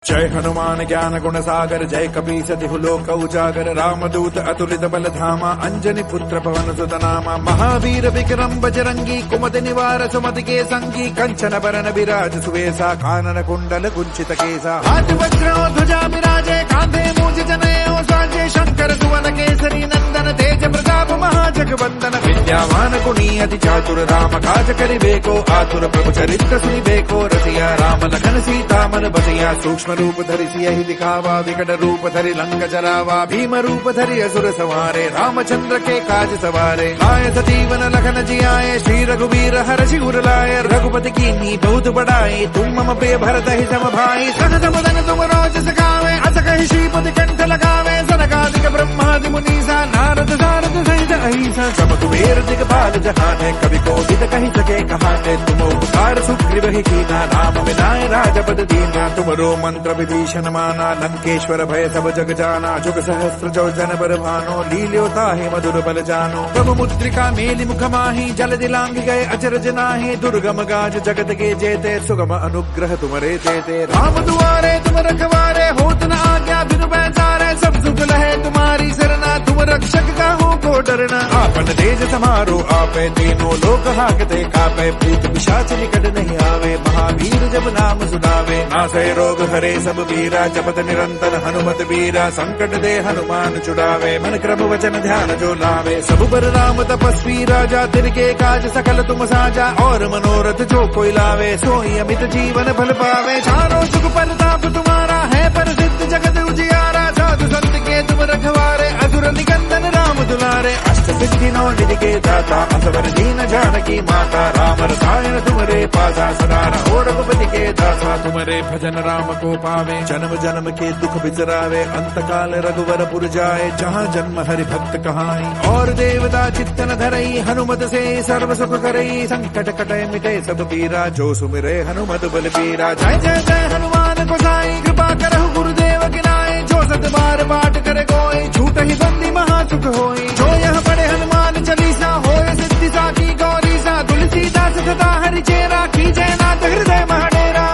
जय हनुमान ज्ञान गुण सागर जय कपीस तिहु लोक उजागर रामदूत अतुलित बल धामा अंजनी पुत्र पवन सुत नामा महावीर विक्रम बजरंगी कुमति निवार सुमति के संगी कंचन बरन विराज सुवेसा कानन कुंडल कुंचित केसा हाथ वज्र ध्वजा विराजे कांधे मूज जनेऊ साजे शंकर सुवन केसरी नंदन तेज प्रताप महाजगवंदन विद्यावान गुणी अति चातुर राम काज करिबेको आतुर प्रभु चरित्र सुनिबेको रसिया राम लखन सीता मन बसिया सूक्ष्म रूप धरि सियहि दिखावा विकट रूप धरि लंक जरावा भीम रूप धरि असुर संहारे रामचंद्र के काज सवारे आए सजीवन लखन जियाए श्री रघुवीर हर्षि उर लाए रघुपति कीन्ही बहुत बड़ाई तुम मम प्रिय भरत ही सम भाई सहज बदन तुम रोज सखावे अस कहि श्रीपति कंठ लगावे सनकादिक ब्रह्मादि मुनीसा नारद सारद सहित अहिसा सम कुबेर दिगपाल जहाने कवि कोविद कहि सके कहाते तुम उपकार सुग्रीव ही कीना राम विनाय राजपद दीना तुमरो मंत्र विभीषण माना लंकेश्वर भय सब जग जाना जुग सहस्त्र जो जन बर भानो लील्योता है मधुर बल जानो प्रभु मुद्रिका मेलि मुख माही जल दिलांग गए अचरज नाहि दुर्गम गाज जगत के जेते सुगम अनुग्रह तुमरे तेते राम दुआरे तुम रखवारे होत न आज्ञा बिनु बैसारे सब सुख लहे तुम्हारी सरना तुम रक्षक का हो को डरना आपन तेज समारो आपे तीनों लोक हाकते कापे भूत पिशाच निकट नहीं आवे महावीर जब नाम सुनावे नासै रोग हरे सब वीरा जपत निरंतर हनुमत वीरा संकट दे हनुमान छुड़ावे मन क्रम वचन ध्यान जो लावे सब पर राम तपस्वी राजा तिनके काज सकल तुम साजा और मनोरथ जो कोई लावे सोई अमित जीवन फल पावे चारों जुग परताप तुम्हारा है प्रसिद्ध जगत उजियारा साधु संत के तुम रखवारे असुर निकंदन राम दुलारे अष्ट सिद्धि नौ निधि के दाता असवर दीन जानकी माता राम रसायन तुमरे पासा सदा रहो रघुपति के दासा तुमरे भजन राम को पावे जन्म जन्म के दुख बिसरावे अंत काल रघुवर पुर जाए जहाँ जन्म हरि भक्त कहाई और देवता चित्तन धरई हनुमत से सर्व सुख करई संकट कटे मिटे सब पीरा जो सुमिरे हनुमत बल पीरा जय जय जय हनुमान गोसाई कृपा करहु गुरुदेव गिनाए जो सत बार पाठ करे कोई झूठ ही बंदी महासुख होई जो यह पढ़े हनुमान चालीसा होए सिद्धि साकी गौरी सा तुलसीदास सदा हरि चेरा कीजय नाथ हृदय महाडेरा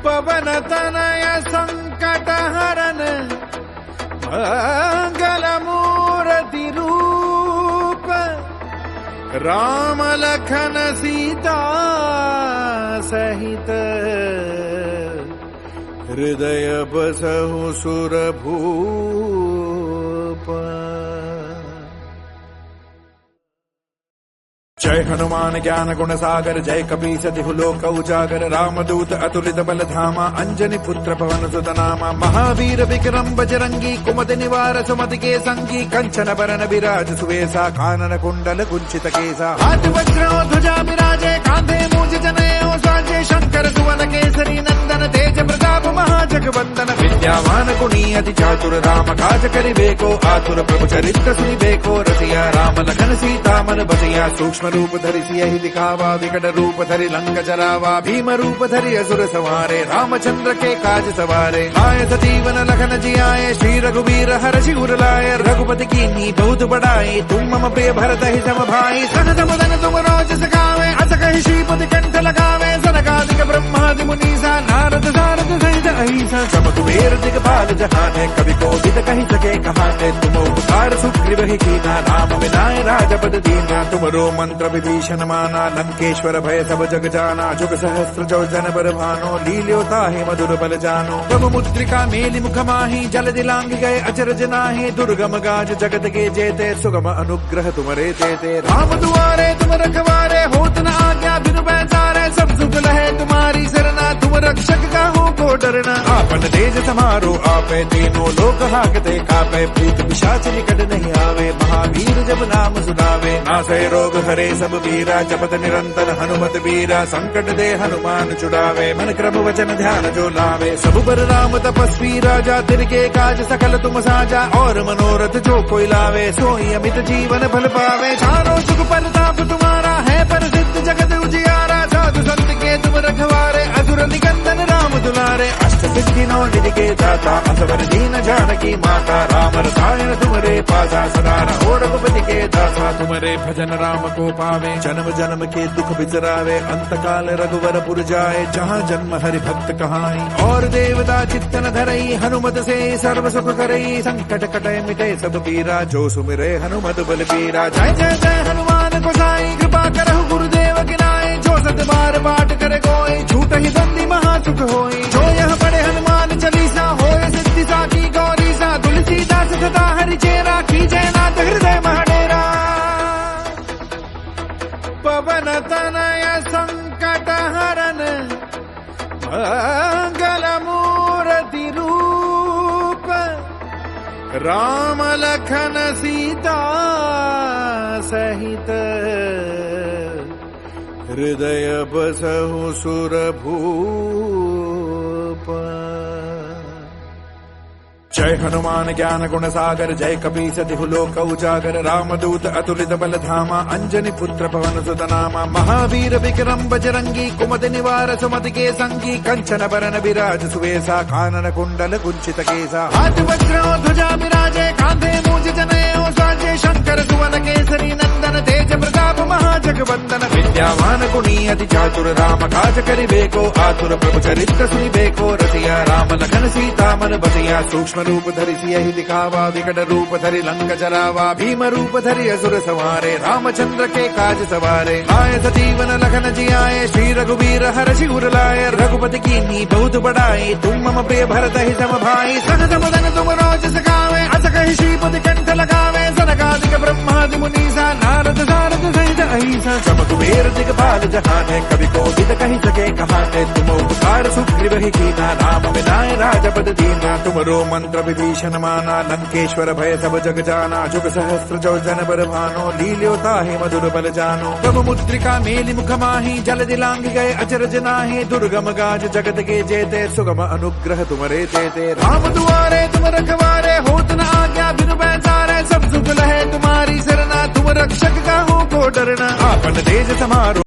पवन तनय संकट हरन मंगल मूर्ति रूप राम लखन सीता सहित हृदय बसहु सुरभूप जय हनुमान ज्ञान गुण सागर जय कपीस तिहु लोक उजागर रामदूत अतुलित बल धामा अंजनी पुत्र पवन सुत नामा महावीर विक्रम बजरंगी कुमति निवार सुमति के संगी कंचन बरन विराज सुवेसा कानन कुंडल कुंचित केसा हाथ वज्र ध्वजा विराजे कांधे मूज जनेऊ साजे शंकर सुवन केसरी नंदन तेज प्रताप महाजगवंदन विद्यावान गुणी अति चातुर राम काज करिबेको आतुर प्रभु चरित्र सुनिबेको रसिया राम लखन सीता मन बसिया सूक्ष्म रूप धरि सियहि दिखावा विकट रूप धरि लंक जरावा भीम रूप धरि असुर संहारे रामचंद्र के काज सवारे आए सजीवन लखन जियाए श्री रघुवीर हर्षि उर लाए रघुपति कीन्ही बहुत बड़ाई तुम मम प्रिय भरत ही सम भाई सहज बदन तुम रोज सखावे अस कहि श्रीपति कंठ लगावे सनकादिक ब्रह्मादि मुनीसा नारद सारद सहित अहिसा सम कुबेर दिगपाल जहाने कवि कोविद कहि सके कहाते तुम उपकार सुग्रीव ही कीना राम विनाय राजपद दीना तुमरो मंत्र विभीषण माना लंकेश्वर भय सब जग जाना जुग सहस्त्र जो जन बर भानो लील्योता है मधुर बल जानो प्रभु मुद्रिका मेलि मुख माही जल दिलांग गए अचरज नाहि दुर्गम गाज जगत के जेते सुगम अनुग्रह तुमरे तेते राम दुआरे तुम रखवारे होत न आज्ञा बिनु बैसारे सब सुख लहे तुम्हारी सरना तुम रक्षक का हो को डरना आपन तेज समारो आपे तीनों लोक हाकते कापे भूत पिशाच निकट नहीं आवे महावीर जब नाम सुनावे नासै रोग हरे सब वीरा जपत निरंतर हनुमत वीरा संकट दे हनुमान छुड़ावे मन क्रम वचन ध्यान जो लावे सब पर राम तपस्वी राजा तिनके काज सकल तुम साजा और मनोरथ जो कोई लावे सोई अमित जीवन फल पावे चारों जुग परताप तुम्हारा है प्रसिद्ध जगत उजियारा साधु संत के तुम रखवारे असुर निकंदन राम दुलारे अष्ट सिद्धि नौ निधि के दाता असवर दीन जानकी जानकी माता राम रसायन तुमरे पासा सदा रहो रघुपति के दासा तुमरे भजन राम को पावे जन्म जन्म के दुख बिसरावे अंत काल रघुवरपुर जाए जहाँ जन्म हरि भक्त कहाई और देवता चित्तन धरई हनुमत से सर्व सुख करई संकट कटे मिटे सब पीरा जो सुमिरे हनुमत बलबीरा जय जय जय हनुमान गोसाई कृपा करहु गुरुदेव गिनाए जो सत बार पाठ करे कोई झूठ ही बंदी महासुख होई जो यह पढ़े हनुमान चालीसा होए सिद्धि साकी गौरी सा तुलसीदास सदा हरि चेरा की जयनाथ हृदय महडेरा पवन तनय संकट हरन मंगल मूर्ति रूप राम लखन सीता सहित हृदय बसहु सुरभूप जय हनुमान ज्ञान गुण सागर जय कपीस तिहु लोक उजागर रामदूत अतुलित बल धामा अंजनी पुत्र पवन सुत नामा महावीर विक्रम बजरंगी कुमति निवार सुमति के संगी कंचन बरन विराज सुवेसा कानन कुंडल कुंचित केसा हाथ वज्र ध्वजा विराजे कांधे मूंज जनेऊ साजे शंकर सुवन केसरी नंदन तेज प्रताप महाजगवंदन विद्यावान गुणी अति चातुर राम काज करिबेको आतुर प्रभु चरित्र सुनिबेको रसिया राम लखन सीता मन बसिया सूक्ष्म रूप धरि सियहि दिखावा विकट रूप धरि लंक जरावा भीम रूप धरि असुर संहारे रामचंद्र के काज सवारे आए सजीवन लखन जियाए श्री रघुवीर हर्षि उर लाए रघुपति कीन्ही बहुत बड़ाई तुम मम प्रिय भरत ही सम भाई सहज मदन तुम रोज सखावे अस कहि श्रीपति कंठ लगावे सनकादिक ब्रह्मादि मुनीसा नारद सारद सहित अहिसा सब कुबेर दिगपाल जहाने कवि कोविद कहि सके कहाने तुम उपकार सुग्रीव ही कीना राम मिलाए राजपद दीना तुमरो मंत्र विभीषण माना लंकेश्वर भय सब जग जाना जुग सहस्त्र जो जन बर भानो लील्योता है मधुर बल जानो तब मुद्रिका मेलि मुख माही जल दिलांग गए अचरज नाहि दुर्गम गाज जगत के जेते सुगम अनुग्रह तुमरे तेते राम दुआरे तुम रखवारे होत न आज्ञा बिनु पैसारे सब सुख लहे तुम्हारी सरना तुम रक्षक का हो को डरना आपन तेज समारो